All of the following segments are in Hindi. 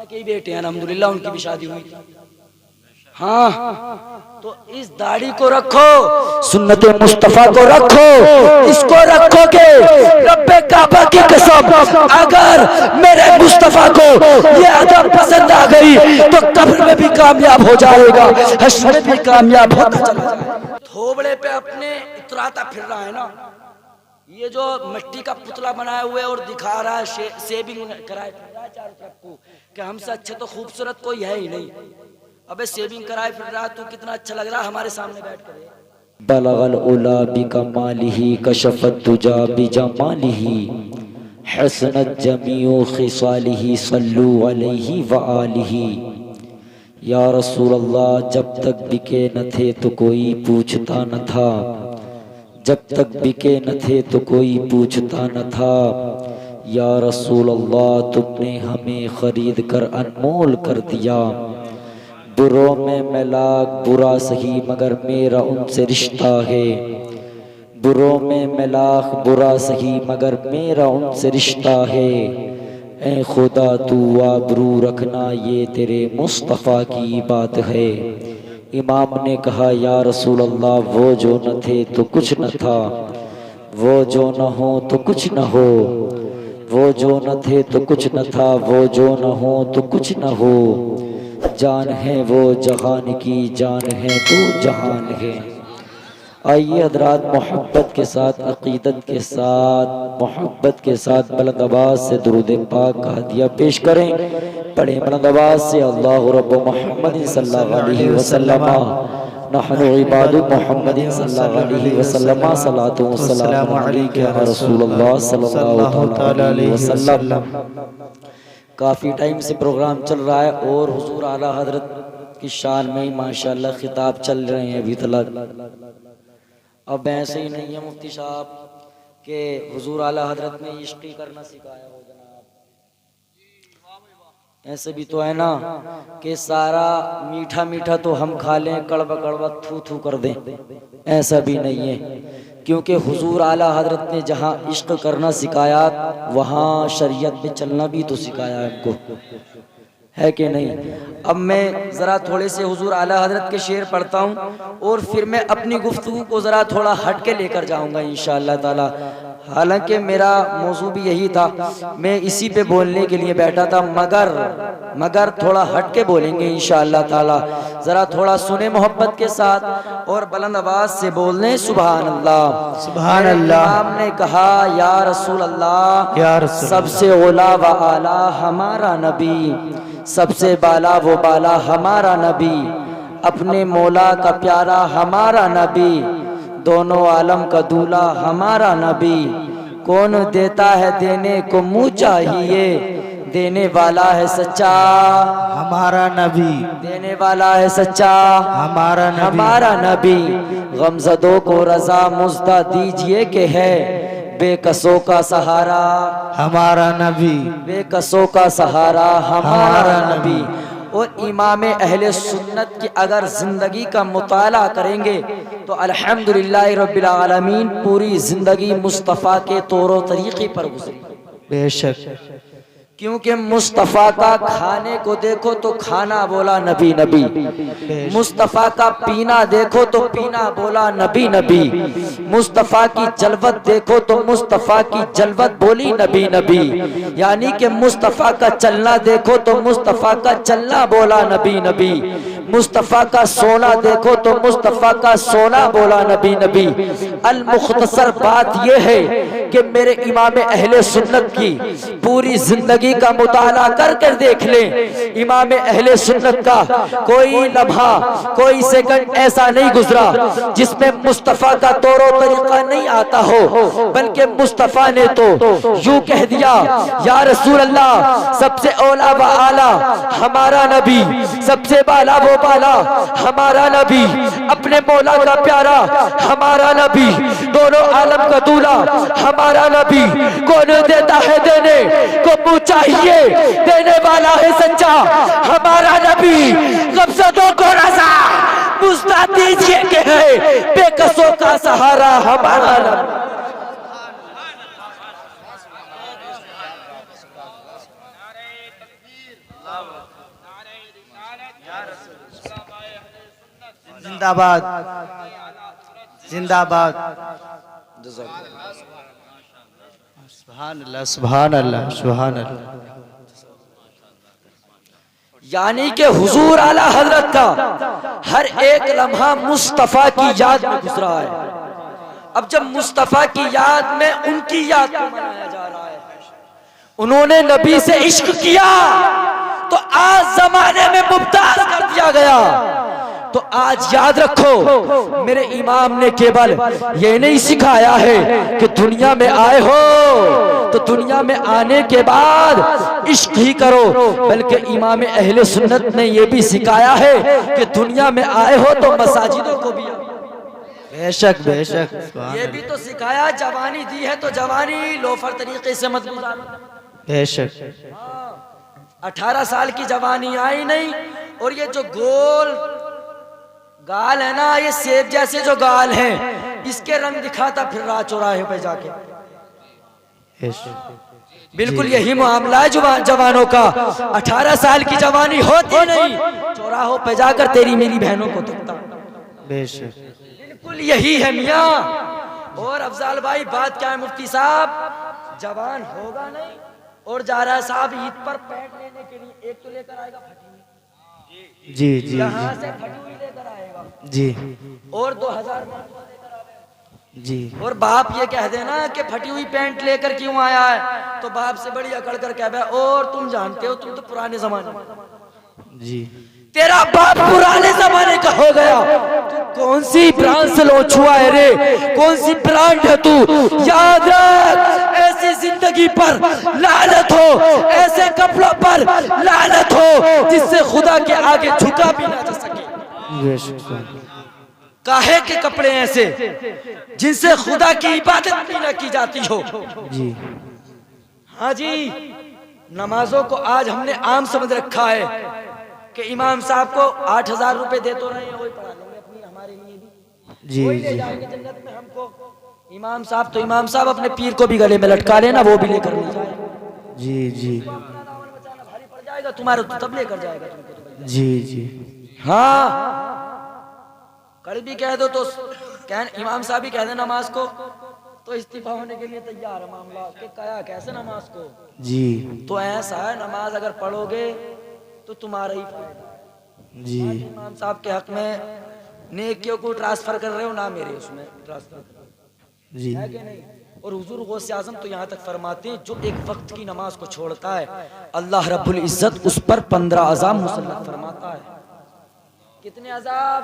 के ही बेटे हैं अल्हम्दुलिल्लाह, उनकी भी शादी हुई थी। हाँ, तो इस दाढ़ी को रखो, सुन्नत मुस्तफा को रखो, इसको रखोगे रब्बे काबा की कसम, अगर मेरे मुस्तफा को ये अदब पसंद आ गई तो कब्र में भी कामयाब हो जाएगा, हश्र में भी कामयाब होता चला जाएगा। थोबड़े पे अपने इतराता फिर रहा है ना, ये जो मिट्टी का पुतला बनाया हुआ है और दिखा रहा है सेविंग कराए फिर रहा है चारों तरफ को कि हमसे अच्छा तो खूबसूरत कोई है ही नहीं। अबे सेविंग कराए फिर रहा, तू कितना अच्छा लग रहा है हमारे सामने बैठ कर। बलगल उला बिकमालिही कशफत दुजा बिजमालिही हसनत जमीउ खिसालिही सल्लु अलैहि व आलिही। या रसूल अल्लाह, जब तक बिके न थे तो कोई पूछता न था, जब तक बिके न थे तो कोई पूछता न था। या रसूल अल्लाह, तुमने हमें खरीद कर अनमोल कर दिया। बुरों में मैं लाख बुरा सही मगर मेरा उनसे रिश्ता है, बुरों में मैं लाख बुरा सही मगर मेरा उनसे रिश्ता है। ऐ खुदा तू आबरू रखना, ये तेरे मुस्तफ़ा की बात है। इमाम ने कहा, या रसूल अल्लाह, वो जो न थे तो कुछ न था, वो जो न हो तो कुछ न हो, वो जो न थे तो कुछ न था, वो जो न हो तो कुछ न हो। जान है वो जहान की, जान है तो जहान है। आइए हज़रात, मोहब्बत के साथ, अक़ीदत के साथ, मोहब्बत के साथ बुलंद आवाज़ से दुरूद पाक का हदिया पेश करें। पढ़े बुलंद आवाज़ से अल्लाहु रब्बु मुहम्मद सल्लल्लाहु अलैहि वसल्लम नहनु इबादु मुहम्मद सल्लल्लाहु अलैहि वसल्लम सलातु व सलामु अलैका या रसूलल्लाह सल्लल्लाहु अलैहि वसल्लम। काफ़ी टाइम से प्रोग्राम चल रहा है और हुजूर आला हजरत की शान में ही माशाल्लाह खिताब चल रहे हैं अभी तक। अब ऐसे ही नहीं है मुफ्ती साहब के हुजूर आला हजरत ने इश्क़ करना सिखाया हो जनाब, ऐसे भी तो है ना कि सारा मीठा मीठा तो हम खा लें, कड़वा कड़वा थू थू कर दें, ऐसा भी नहीं है। क्योंकि हुजूर आला हजरत ने जहाँ इश्क करना सिखाया वहाँ शरीयत में चलना भी तो सिखाया है हमको, है कि नहीं। अब मैं ज़रा थोड़े से हुजूर आला हजरत के शेर पढ़ता हूँ और फिर मैं अपनी गुफ्तगू को ज़रा थोड़ा हट के लेकर जाऊँगा इंशाअल्लाह ताला। हालांकि मेरा मौजू भी यही था, मैं इसी पे बोलने के लिए बैठा था, मगर थोड़ा हट के बोलेंगे इंशाअल्लाह ताला। ज़रा थोड़ा सुने मोहब्बत के साथ और बुलंद आवाज़ से बोलने सुभान अल्लाह सुभान अल्लाह। हमने कहा या रसूल अल्लाह, या रसूल, सबसे ओला व आला हमारा नबी, सबसे बाला वो बाला हमारा नबी, अपने मौला का प्यारा हमारा नबी, दोनों आलम का दूल्हा हमारा नबी। कौन देता है देने को मुँह चाहिए, देने वाला है सच्चा हमारा नबी, देने वाला है सच्चा हमारा नबी, हमारा नबी। गमज़दों को रज़ा मुज़्दा दीजिए कि है बेकसों का सहारा हमारा नबी, बेकसों का सहारा हमारा नबी। और इमाम अहले सुन्नत की अगर ज़िंदगी का मुताला करेंगे तो अल्हम्दुलिल्लाह रब्बिल आलमीन पूरी ज़िंदगी मुस्तफ़ा के तौर तरीक़े पर गुज़री। बेशक, क्योंकि मुस्तफ़ा का खाने को देखो तो खाना बोला नबी नबी, मुस्तफ़ा का पीना देखो तो पीना बोला नबी नबी, मुस्तफ़ा की जलवत देखो तो मुस्तफ़ा की जलवत बोली नबी नबी। यानी कि मुस्तफ़ा का चलना देखो तो मुस्तफ़ा का चलना बोला नबी नबी, मुस्तफ़ा का सोना देखो तो मुस्तफ़ा का सोना बोला नबी नबी। अल मुख्तसर बात यह है कि मेरे इमाम अहले सुन्नत की पूरी जिंदगी का मुताला कर कर देख लें। इमाम अहले सुन्नत का कोई लम्हा, कोई सेकंड ऐसा नहीं गुजरा जिसमें मुस्तफ़ा का तौर तरीका नहीं आता हो, बल्कि मुस्तफ़ा ने तो यूं कह दिया, या रसूल अल्लाह, सबसे औला व आला हमारा नबी, सबसे बाला वो बाला हमारा नबी, अपने मौला का प्यारा हमारा नबी, दोनों आलम का दूल्हा हमारा नबी। कौन देता है देने को मुँह चाहिए, देने वाला है सच्चा हमारा नबी। गमज़दों को रज़ा मुज़्दा दीजिए कि है बेकसों का सहारा हमारा नबी। जिंदाबाद जिंदाबाद। सुभान अल्लाह सुभान अल्लाह सुभान अल्लाह। यानी कि हुजूर आला हजरत का हर एक लम्हा मुस्तफा की याद में गुजरा है। अब जब मुस्तफा की याद में उनकी याद को मनाया जा रहा है, उन्होंने नबी से इश्क किया तो आज जमाने में मुमताज कर दिया गया। तो आज याद रखो, मेरे इमाम ने केवल ये नहीं सिखाया है कि दुनिया में आए हो तो दुनिया में आने के बाद इश्क ही करो, बल्कि इमाम अहले सुन्नत ने ये भी सिखाया है कि दुनिया में आए हो तो मसाजिदों को भी बेशक बेशक। ये भी तो सिखाया। जवानी दी है तो जवानी लोफर तरीके से मत गुजारो। बेशक 18 साल की जवानी आई नहीं, और ये जो गोल गाल है ना, ये सेब जैसे जो गाल हैं, इसके रंग दिखाता फिर रहा चौराहे पे जाके। बिल्कुल यही मामला है जवानों का। 18 साल की जवानी होती नहीं, चौराहों पे जाकर तेरी मेरी बहनों को तकता। बेशक बिल्कुल यही है मियाँ। और अफजाल भाई बात क्या है मुफ्ती साहब, जवान होगा नहीं और जा रहा है साहब ईद पर पैंट लेने के लिए, एक तो लेकर आएगा फटी हुई, जी जी यहाँ से फटी हुई लेकर आएगा जी, और 2000 में लेकर आएगा जी। और बाप ये कह देना कि फटी हुई पैंट लेकर क्यों आया है, तो बाप से बड़ी अकड़ कर कह और तुम जानते हो, तुम तो पुराने जमाने में, जी तेरा बाप पुराने जमाने का हो गया, तू कौन सी ब्रांड से लॉन्च हुआ है रे, कौन सी ब्रांड है तू। याद रख, ऐसी जिंदगी पर लानत हो, ऐसे कपड़ों पर लानत हो जिससे खुदा के आगे झुका भी ना जा सके। काहे के कपड़े ऐसे जिनसे खुदा की इबादत भी ना की जाती हो। जी हाँ जी, नमाजों को आज हमने आम समझ रखा है कि इमाम साहब को 8000 रुपए दे तो रहे हैं, वही पढ़ा लेंगे अपनी हमारे लिए भी, जी वही ले जाएंगे जन्नत में हमको। इमाम साहब तो इमाम साहब अपने पीर को भी गले में लटका लेना, वो भी लेकर नहीं जाए। जी जी अपना दामन बचाना भारी पड़ जाएगा तुम्हारे, तो तब लेकर जाएगा तुमको। जी जी हाँ, कल भी कह दो तो इमाम साहब ही कह दे नमाज को तो इस्तीफा होने के लिए तैयार है मामला कि क्या कैसे नमाज को। जी तो ऐसा है, नमाज अगर पढ़ोगे तो तुम्हारा ही फायदा। जी इमाम साहब के हक में नेकियों को ट्रांसफर कर रहे हो ना, मेरे उसमें ट्रांसफर कर रहे हो, जी है कि नहीं। और हुजूर गौसे आज़म तो यहाँ तक फरमाते हैं, जो एक वक्त की नमाज को छोड़ता है अल्लाह रब्बुल इज्जत उस पर 15 अज़ाब मुसल्लत फरमाता है। कितने अज़ाब?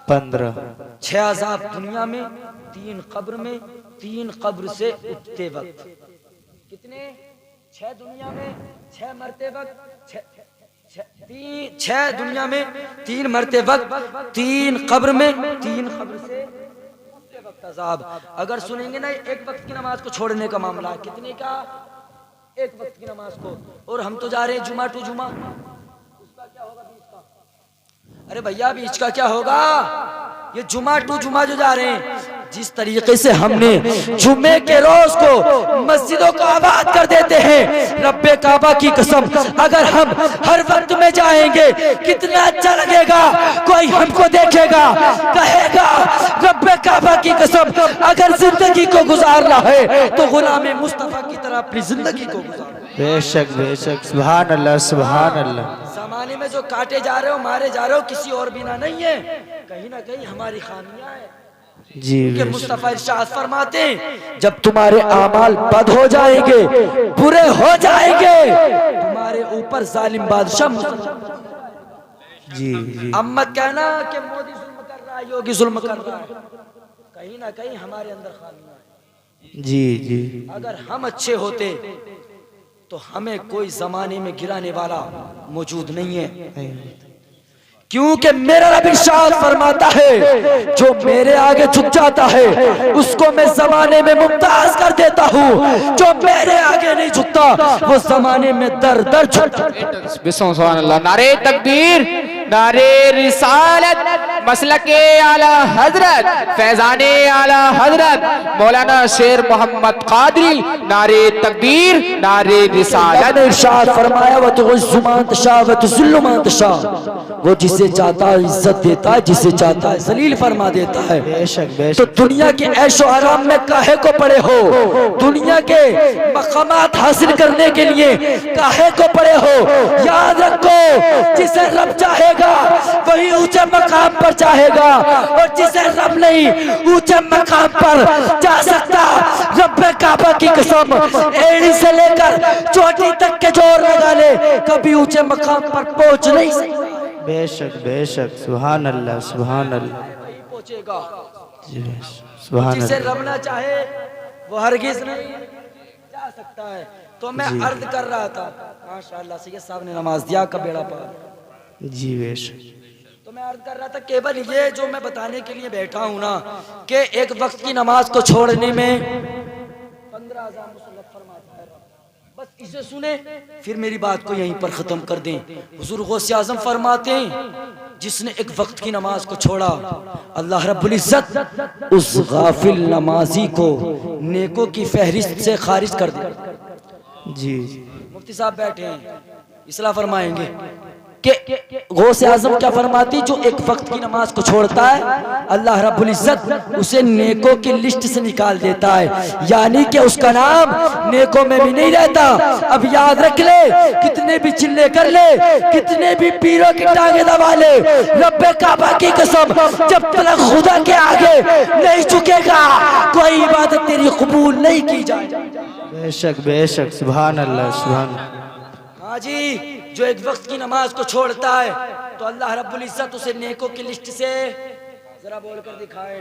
15। 6 अज़ाब दुनिया में, 3 कब्र में, 3 कब्र से उठते वक्त। कितने? 6 दुनिया में, 6 मरते वक्त, 6 दुनिया में, 3 मरते वक्त, 3 कब्र में, 3 कब्र से उठते वक्त अज़ाब। अगर सुनेंगे ना एक वक्त की नमाज को छोड़ने का मामला, कितने का? एक वक्त की नमाज को। और हम तो जा रहे हैं जुमा टू जुमा, उसका क्या होगा बीच का? अरे भैया बीच का क्या होगा? ये जुमा टू जुमा जो जा रहे हैं, जिस तरीके से हमने जुमे के रोज को मस्जिदों को आबाद कर देते हैं, रब्बे काबा की कसम अगर हम हर वक्त में जाएंगे कितना अच्छा लगेगा। कोई हमको देखेगा कहेगा रब्बे काबा की कसम अगर जिंदगी को गुजारना है तो गुलाम मुस्तफा की तरह अपनी जिंदगी को गुजार। बेशक बेशक, सुभान अल्लाह सुभान अल्लाह। जमाने में जो काटे जा रहे हो, मारे जा रहे हो, किसी और बिना नहीं है, कहीं ना कहीं हमारी खामियां हैं। जी कि मुस्तफा इरशाद फरमाते हैं जब तुम्हारे आमाल बद हो जाएंगे, बुरे हो जाएंगे, तुम्हारे ऊपर जालिम बादशाह जी जी। अब मत कहना कि मोदी जुल्म कर रहा है, योगी जुल्म कर रहा है, कहीं ना कहीं हमारे अंदर खामियां हैं। जी जी। अगर हम अच्छे होते तो हमें कोई जमाने में गिराने वाला मौजूद नहीं है, क्योंकि मेरा रब इरशाद फरमाता है जो मेरे आगे झुक जाता है उसको मैं जमाने में मुमताज कर देता हूँ, जो मेरे आगे नहीं झुकता वो जमाने में दर दर झुकता है। सुभान अल्लाह, नारे तकबीर, नारे रिसालत, मसलके आला हजरत, फैजाने आला हजरत मौलाना शेर मोहम्मद कादरी, नारे तकबीर, नारे रिसालत। इरशाद फरमाया व तुइज़्ज़ु मन तशा व तुज़िल्लु मन तशा, वो जिसे चाहता है इज्जत देता है, जिसे चाहता है जलील फरमा देता है। बेशक तो बेशक। दुनिया के ऐशो आराम में काहे को पड़े हो, दुनिया के मकामात हासिल करने के लिए काहे को पड़े हो। याद रखो जिसे रब चाहेगा वही ऊंचे मकाम पर चाहेगा, और जिसे रब नहीं ऊंचे मकाम पर जा सकता। रब्बे काबा की कसम, एड़ी से लेकर चोटी तक के जोर लगा ले, कभी ऊंचे मकाम पर पहुंच नहीं सकता। बेशक बेशक। सुभान अल्लाह सुभान अल्लाह। पहुंचेगा जी बेशक। सुभान जिसे अल्लाह। रब ना चाहे वो हरगिज नहीं जा सकता है। तो मैं अर्ज कर रहा था, माशाअल्लाह सैयद साहब ने नमाज दिया का बेड़ा पार। जी बेशक। तो मैं अर्ज कर रहा था केवल ये जो मैं बताने के लिए बैठा हूँ ना, कि एक वक्त की नमाज को छोड़ने में 15,000 मुसल्लत फरमाता है। बस इसे सुने फिर मेरी बात को यहीं पर खत्म कर दें। हुजूर गौसे आजम फरमाते हैं जिसने एक वक्त की नमाज को छोड़ा, अल्लाह रब्बुल इज्जत उस गाफिल नमाजी को नेकों की फहरिस्त से खारिज कर दे। जी मुफ्ती साहब बैठे हैं, इस्लाह फरमाएंगे कि गौसे आजम क्या फरमाती, जो एक वक्त की नमाज को छोड़ता है अल्लाह रब्बुल इज्जत उसे नेकों की लिस्ट से निकाल देता है, यानी कि उसका नाम नेकों में भी नहीं रहता। अब याद रख ले, कितने भी चिल्ले कर ले, कितने भी पीरों की टांगे दबा ले, रब्बे काबा की कसम जब तक खुदा के आगे नहीं झुकेगा कोई इबादत तेरी कबूल नहीं की जाएगी। बेशक बेशक। सुभान अल्लाह सुभान। हाँ जी, जो एक वक्त की नमाज को छोड़ता है तो अल्लाह रब्बुल इज्जत उसे नेकों की लिस्ट से जरा बोलकर दिखाए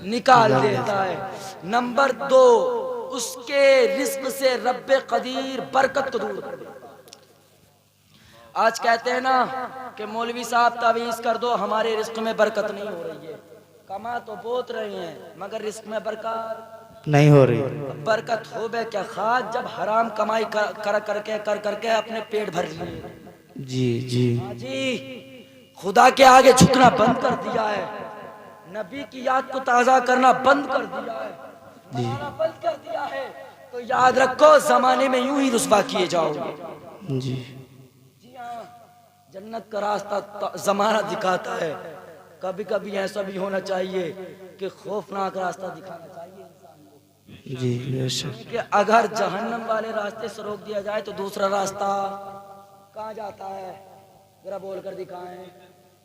निकाल देता है। नंबर 2, उसके रिस्क से रब्बे कदीर बरकत को दूर कर देता है। आज कहते हैं ना कि मौलवी साहब तावीज़ कर दो, हमारे रिस्क में बरकत नहीं हो रही है। कमा तो बहुत रहे हैं मगर रिस्क में बरकत नहीं हो रही। बरकत हो बे क्या खाद, जब हराम कमाई कर करके अपने पेट भर लिए। जी जी जी, खुदा के आगे झुकना बंद कर दिया है, नबी की याद को ताज़ा करना बंद कर दिया है, बनाना बंद कर दिया है। तो याद रखो जमाने में यूं ही रुस्वा किए जाओगे। जी जी हाँ, जन्नत का रास्ता जमाना दिखाता है। कभी कभी ऐसा भी होना चाहिए कि खौफनाक रास्ता दिखाना चाहिए जी बेशक। कि अगर जहन्नम वाले रास्ते से रोक दिया जाए तो दूसरा रास्ता कहाँ जाता है, जरा बोल कर दिखाएं।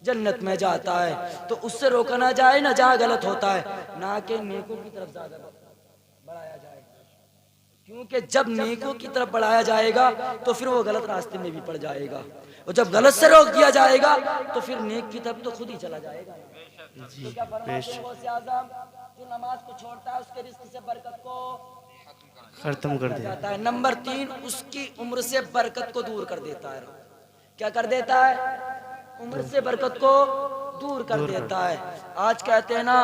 जन्नत में जाता है। तो उससे रोका ना जाए ना जहाँ गलत होता है, ना कि नेकों की तरफ ज्यादा बढ़ाया जाए, क्योंकि जब नेकों की तरफ बढ़ाया जाएगा तो फिर वो गलत रास्ते में भी पड़ जाएगा, और जब गलत से रोक दिया जाएगा तो फिर नेक की तरफ तो खुद ही चला जाएगा। तो क्या फरमाते हैं गौसे आज़म, जो नमाज को छोड़ता है उसके रिस्क से बरकत को खत्म कर दिया जाता है। नंबर 3, उसकी उम्र से बरकत को दूर कर देता है। क्या कर देता है? उम्र से बरकत को दूर कर देता है। आज कहते हैं ना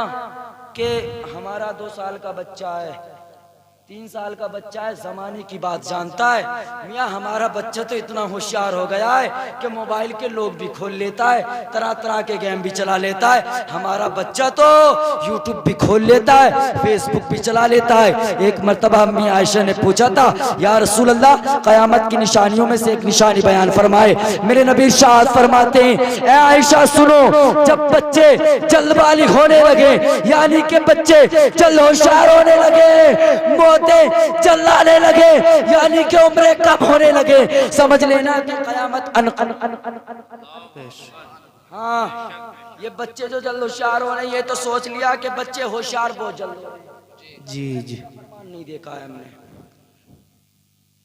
कि हमारा 2 साल का बच्चा है, 3 साल का बच्चा है, जमाने की बात जानता है। मियाँ हमारा बच्चा तो इतना होशियार हो गया है कि मोबाइल के लोग भी खोल लेता है, तरह तरह के गेम भी चला लेता है। हमारा बच्चा तो यूट्यूब भी खोल लेता है, फेसबुक भी चला लेता है। एक मर्तबा अम्मी आयशा ने पूछा था, या रसूल अल्लाह, कयामत की निशानियों में से एक निशानी बयान फरमाए। मेरे नबी इरशाद फरमाते हैं, ए आयशा सुनो, जब बच्चे जल्दबाजी होने लगे, यानी कि बच्चे जल्द होशियार होने लगे, चलाने लगे, यानी कि उम्रें कम होने लगे, समझ लेना कि कयामत हाँ, ये बच्चे जो जल्द होशियार हो रहे हैं, ये तो सोच लिया कि बच्चे होशियार बहुत जल्द हो रहे हैं। जी जी नहीं देखा है हमने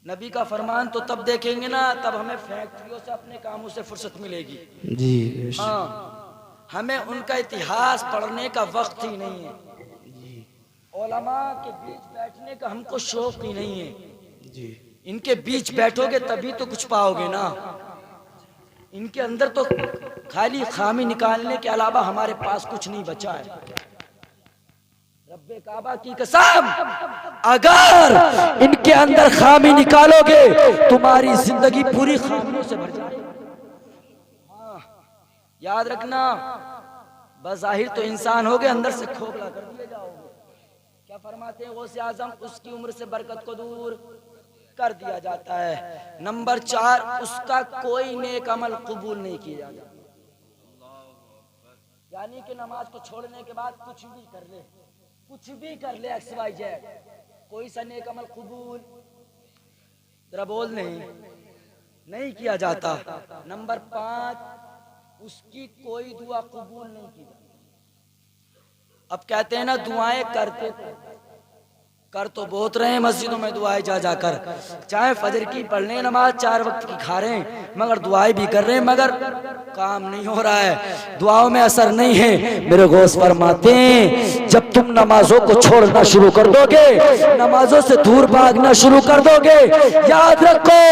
नबी का फरमान, तो तब देखेंगे ना, तब हमें फैक्ट्रियों से अपने कामों से फुर्सत मिलेगी। जी हाँ, हमें उनका इतिहास पढ़ने का वक्त ही नहीं है, उलमा के बीच बैठने का हमको शौक ही नहीं है जी। इनके बीच बैठोगे तभी तो कुछ पाओगे ना। इनके अंदर तो खाली खामी निकालने के अलावा हमारे पास कुछ नहीं बचा है। रब्बे काबा की कसम, अगर इनके अंदर खामी निकालोगे तुम्हारी जिंदगी पूरी खामियों से भर जाएगी। याद रखना, बज़ाहिर तो इंसान हो गए, अंदर से खोखला कर दिए जाओगे। क्या फरमाते हैं गौसे आजम, उसकी उम्र से बरकत को दूर कर दिया जाता है। नंबर 4, उसका कोई नेक अमल कबूल नहीं किया जाता। यानी कि नमाज को छोड़ने के बाद कुछ भी कर ले, कुछ भी कर ले XYZ, कोई सा नेक अमल कबूल जरा बोल नहीं किया जाता। नंबर 5, उसकी कोई दुआ कबूल नहीं की जाती। अब कहते हैं ना दुआएं करते कर तो बहुत रहे हैं मस्जिदों में दुआएं जा जाकर, चाहे फजर की पढ़ लें नमाज, 4 वक्त की खा रहे हैं, मगर दुआएं भी कर रहे हैं, मगर काम नहीं हो रहा है, दुआओं में असर नहीं है। मेरे गौस फरमाते हैं जब तुम नमाजों को छोड़ना शुरू कर दोगे, नमाजों से दूर भागना शुरू कर दोगे, याद रखो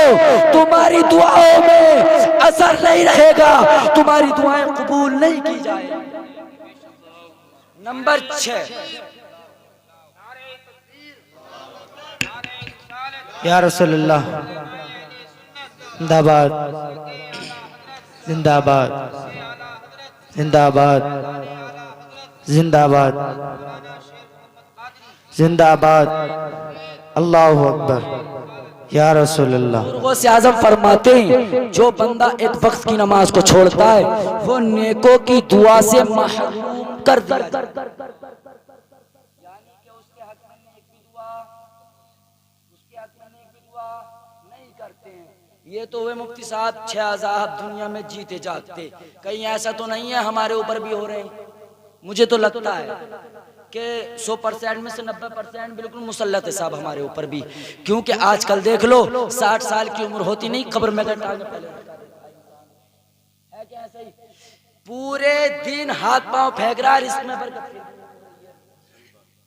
तुम्हारी दुआओं में असर नहीं रहेगा, तुम्हारी दुआएं कबूल नहीं की जाएगी। नंबर 6, या रसूलुल्लाह जिंदाबाद जिंदाबाद जिंदाबाद जिंदाबाद जिंदाबाद, अल्लाहु अकबर, या रसूलुल्लाह। गौसे आज़म फरमाते हैं जो बंदा एक वक्त की नमाज को छोड़ता है वो नेकों की दुआ से महरूम कर दिया जाता है। यानी कि उसके हक में नेक की दुआ, उसके हक में नेक की दुआ नहीं करते हैं। ये तो वे मुफ्ती साहब 6 अज़ाब दुनिया में जीते जागते, कहीं ऐसा तो नहीं है हमारे ऊपर भी हो रहे हैं। मुझे तो लगता है कि 100% में से 90% बिल्कुल मुसल्लत है साहब हमारे ऊपर भी, क्योंकि आजकल देख लो 60 साल की उम्र होती नहीं कब्र में टांगे पहले है क्या, ऐसा ही पूरे दिन हाथ पांव फेंक रहा है, इसमें बरकत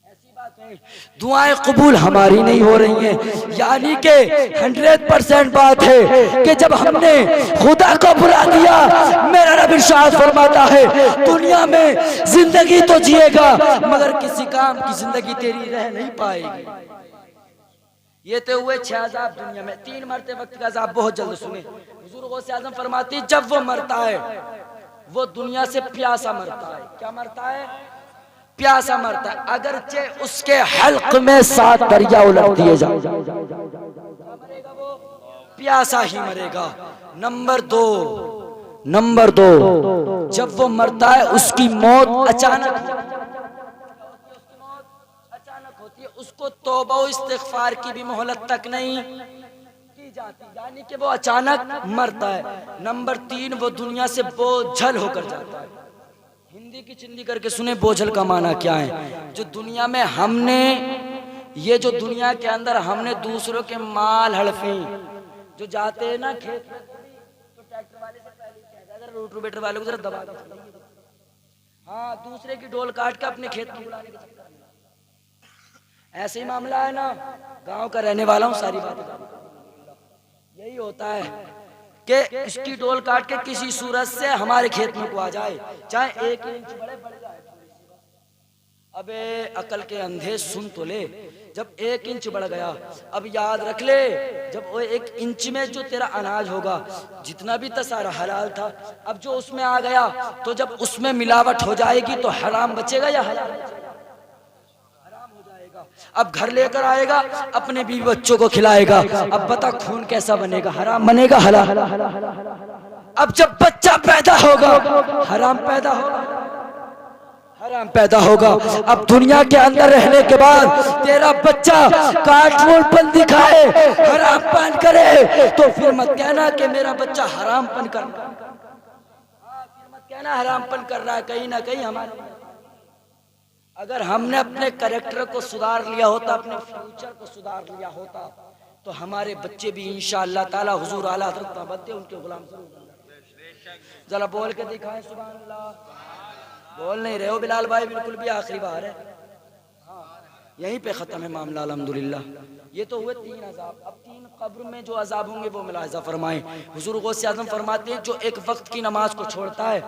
ऐसी बात नहीं, दुआएं कबूल हमारी नहीं हो रही हैं। यानी कि 100% बात है कि जब हमने खुदा को बुला दिया, मेरा रब इरशाद फरमाता है दुनिया में जिंदगी तो जिएगा मगर किसी काम की जिंदगी तेरी रह नहीं पाएगी। ये तो हुए 6 अज़ाब दुनिया में। 3 मरते वक्त का अज़ाब बहुत जल्द सुने। हुजूर गौसे आज़म फरमाती जब वो मरता है वो दुनिया से प्यासा मरता है। क्या मरता है? प्यासा मरता है, अगरचे उसके हल्क में 7 दरिया उलट दिए जाए, प्यासा ही मरेगा। नंबर 2 जब वो मरता है उसकी मौत अचानक होती है, उसको तौबा और इस्तिग़फ़ार की भी मोहलत तक नहीं की जाती, यानी कि वो अचानक मरता है। नंबर 3 वो दुनिया से बोझल होकर जाता है। हिंदी की चिंदी करके सुने बोझल का माना क्या है। जो दुनिया में हमने, ये जो दुनिया के अंदर हमने दूसरों के माल हड़फे जो जाते हैं ना खेत में, तो ट्रैक्टर वाले से पहले कहता है रोटोवेटर वाले को जरा दबा दो, हाँ दूसरे की डोल काट के अपने खेत में बुलाने के चक्कर में। ऐसे ही मामला है ना, गांव का रहने वाला हूँ, सारी बातें यही होता है कि इसकी डोल काट के किसी सूरत से हमारे खेत में को आ जाए, चाहे 1 इंच बढ़ जाए। अबे अकल के अंधे सुन तो ले, जब 1 इंच बढ़ गया, अब याद रख ले जब वो 1 इंच में जो तेरा अनाज होगा जितना भी था सारा हलाल था, अब जो उसमें आ गया तो जब उसमें मिलावट हो जाएगी तो हराम बचेगा या हलाल बचेगा? हराम हो जाएगा। अब घर लेकर आएगा, अपने बीवी बच्चों को खिलाएगा, अब बता खून कैसा बनेगा? हराम बनेगा हलाल? अब जब बच्चा पैदा होगा हराम पैदा होगा, हराम पैदा होगा। अब दुनिया के अंदर रहने के बाद तेरा बच्चा कार्टूनपन दिखाए, हरामपन करे, तो फिर मत कहना कि मेरा बच्चा हरामपन कर रहा है, फिर मत कहना हरामपन कर रहा है। कहीं ना कहीं हमारे, अगर हमने अपने कैरेक्टर को सुधार लिया होता, अपने फ्यूचर को सुधार लिया होता, तो हमारे बच्चे भी इंशाअल्लाह ताला हुजूर आला हज़रत बनते, उनके गुलाम जरूर बनते। जरा बोल के दिखाएं सुभान अल्लाह। बोल नहीं रहे हो बिलाल भाई, बिल्कुल भी आखिरी बार है, हाँ यहीं पे खत्म है मामला अल्हम्दुलिल्लाह। ये तो हुए 3 अज़ाब। अब 3 कब्र में जो अज़ाब होंगे वो मुलाहिज़ा फरमाएं। हुजूर गौसे आज़म फरमाते हैं जो एक वक्त की नमाज को छोड़ता है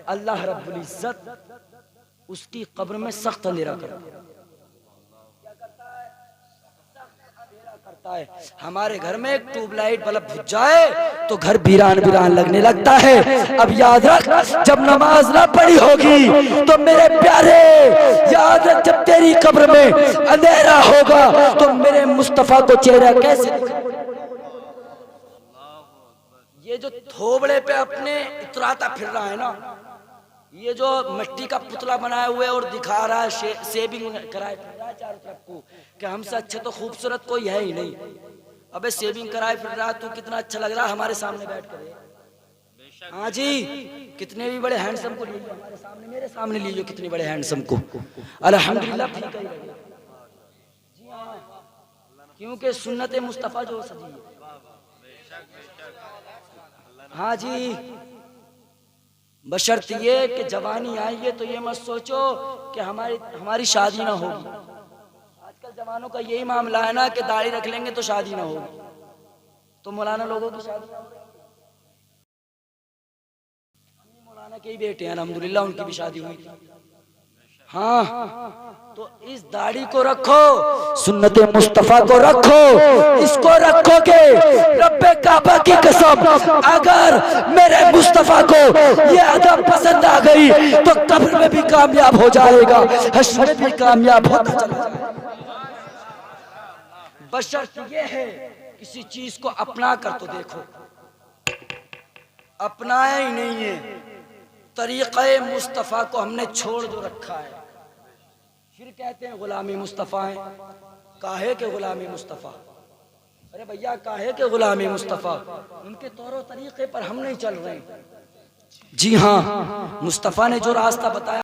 अल्लाह रब्बुल इज़्ज़त उसकी कब्र में सख्त अंधेरा करता है। क्या करता है? सख्त अंधेरा करता लगता है। हमारे घर में एक ट्यूबलाइट बल्ब बुझ जाए तो घर वीरान वीरान लगने लगता है। अब याद रख, जब नमाज ना पढ़ी होगी तो मेरे प्यारे, याद रख, जब तेरी कब्र में अंधेरा होगा तो मेरे मुस्तफा को चेहरा कैसे दिखाएगा? ये जो थोबड़े पे अपने इतराता फिर रहा है ना, ये जो मिट्टी का पुतला बनाया हुआ है और दिखा रहा है, सेविंग कराए फिर रहा है चारों तरफ को कि हमसे अच्छे तो खूबसूरत कोई है ही नहीं। अबे सेविंग कराए फिर रहा, तू कितना अच्छा लग रहा है हमारे सामने बैठ कर। हाँ जी, कितने भी बड़े हैंडसम को लीजिए हमारे सामने, मेरे सामने लीजिए कितने बड़े हैंडसम को, अल्हम्दुलिल्लाह फीका ही लगेगा। जी हाँ, क्योंकि सुन्नत मुस्तफ़ा जो सजी है। हाँ जी, बशर्त ये कि जवानी आई है तो ये मत सोचो कि हमारी शादी ना होगी। आजकल जवानों का यही मामला है ना कि दाढ़ी रख लेंगे तो शादी ना होगी। तो मौलाना लोगों की शादी, मौलाना के ही बेटे हैं अल्हम्दुलिल्लाह, उनकी भी शादी हुई थी। हाँ, तो इस दाढ़ी को रखो, सुन्नत मुस्तफा को रखो, इसको रखोगे रब्बे काबा की कसम, अगर मेरे मुस्तफा को ये अदब पसंद आ गई तो कब्र में भी कामयाब हो जाएगा, हश्र में भी कामयाब होता चला जाएगा। बशर्त ये है किसी चीज को अपना कर तो देखो, अपनाया ही नहीं है, तरीक़े मुस्तफा को हमने छोड़ जो रखा है। फिर कहते हैं गुलामी मुस्तफ़ा है। काहे के गुलामी मुस्तफ़ा? अरे भैया काहे के गुलामी मुस्तफ़ा? उनके तौर तरीक़े पर हम नहीं चल रहे। जी हाँ, मुस्तफ़ा ने जो रास्ता बताया